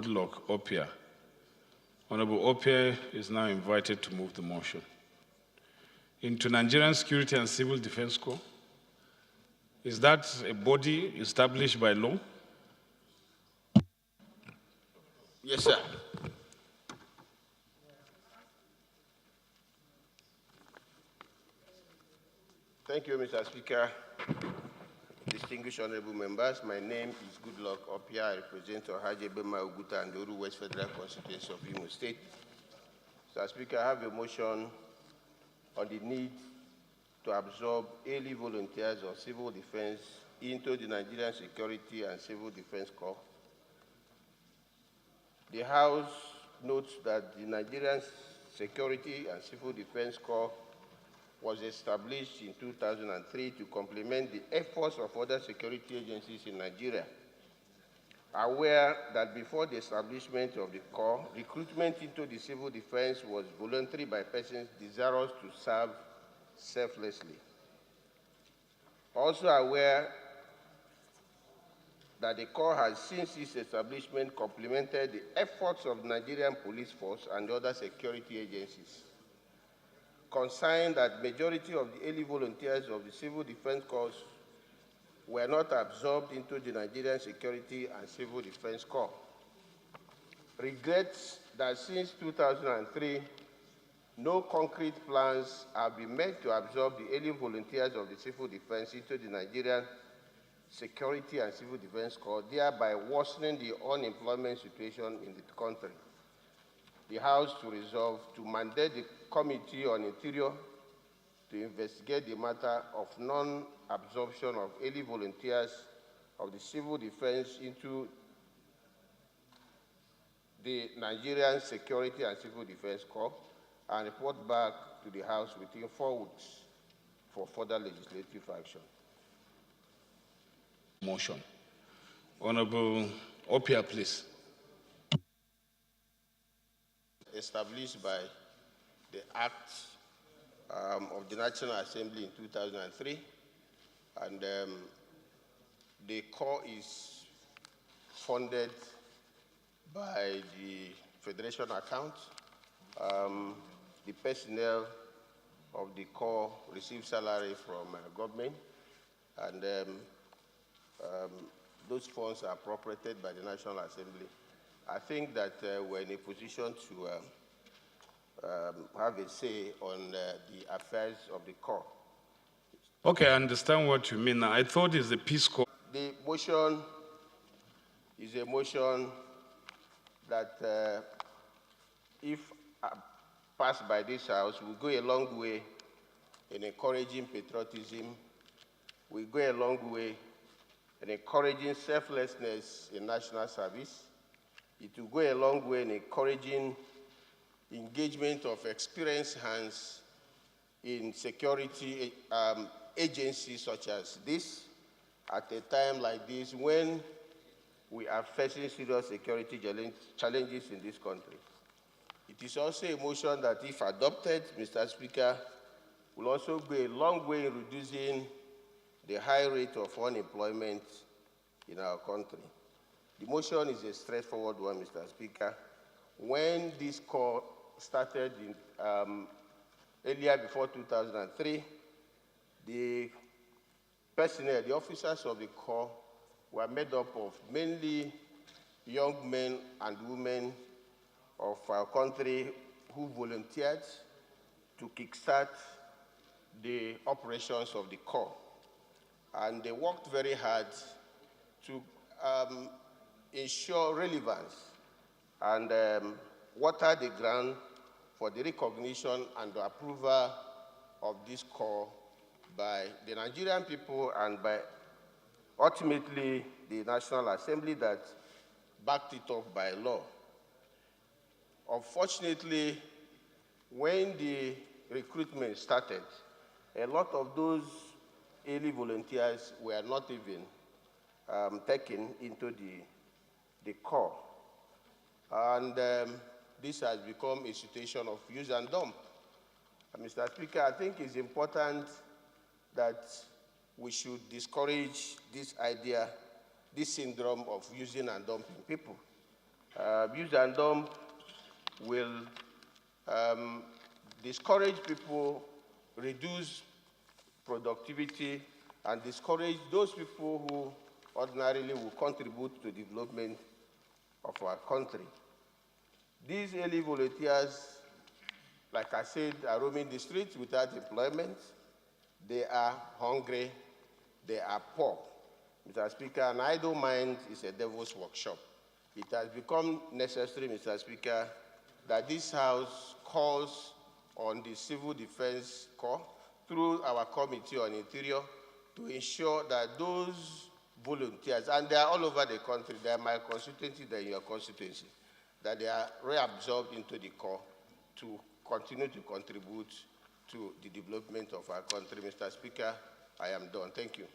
Goodluck Opiah. Honorable Opiah is now invited to move the motion. Into Nigerian Security and Civil Defense Corps. Is that a body established by law? Yes, sir. Thank you, Mr. Speaker. Distinguished honorable members, my name is Goodluck Opiah. I represent Ohaje, Bema, Oguta, and Oru West Federal Constituency of Imo State. Mr. Speaker, I have a motion on the need to absorb early volunteers of civil defense into the Nigerian Security and Civil Defense Corps. The House notes that the Nigerian Security and Civil Defense Corps was established in 2003 to complement the efforts of other security agencies in Nigeria. Aware that before the establishment of the Corps, recruitment into the civil defense was voluntary by persons desirous to serve selflessly. Also aware that the Corps has since its establishment complemented the efforts of the Nigerian Police Force and other security agencies. Concerned that majority of the early volunteers of the Civil Defense Corps were not absorbed into the Nigerian Security and Civil Defense Corps. Regrets that since 2003, no concrete plans have been made to absorb the early volunteers of the Civil Defense into the Nigerian Security and Civil Defense Corps, thereby worsening the unemployment situation in the country. The House to resolve to mandate the Committee on Interior to investigate the matter of non-absorption of early volunteers of the civil defense into the Nigerian Security and Civil Defense Corps and report back to the House within 4 weeks for further legislative action. Motion. Honorable Opiah, please. Established by the Act of the National Assembly in 2003, and the Corps is funded by the Federation account. The personnel of the Corps receive salary from government, and those funds are appropriated by the National Assembly. I think that we're in a position to have a say on the affairs of the Corps. Okay, I understand what you mean. I thought it's the Peace Corps. The motion is a motion that, if passed by this House, will go a long way in encouraging patriotism, will go a long way in encouraging selflessness in national service. It will go a long way in encouraging engagement of experienced hands in security agencies such as this, at a time like this when we are facing serious security challenges in this country. It is also a motion that, if adopted, Mr. Speaker, will also go a long way in reducing the high rate of unemployment in our country. The motion is a straightforward one, Mr. Speaker. When this Corps started earlier before 2003, the personnel, the officers of the Corps, were made up of mainly young men and women of our country who volunteered to kickstart the operations of the Corps. And they worked very hard to ensure relevance and water the ground for the recognition and the approval of this Corps by the Nigerian people and by ultimately the National Assembly that backed it up by law. Unfortunately, when the recruitment started, a lot of those early volunteers were not even taken into the Corps. And this has become a situation of use and dump. Mr. Speaker, I think it's important that we should discourage this idea, this syndrome of using and dumping people. Use and dump will discourage people, reduce productivity, and discourage those people who ordinarily will contribute to the development of our country. These early volunteers, like I said, are roaming the streets without employment. They are hungry. They are poor. Mr. Speaker, an idle mind is a devil's workshop. It has become necessary, Mr. Speaker, that this House calls on the Civil Defense Corps through our Committee on Interior to ensure that those volunteers, and they are all over the country, they are my constituency, they are your constituency, that they are reabsorbed into the Corps to continue to contribute to the development of our country. Mr. Speaker, I am done. Thank you.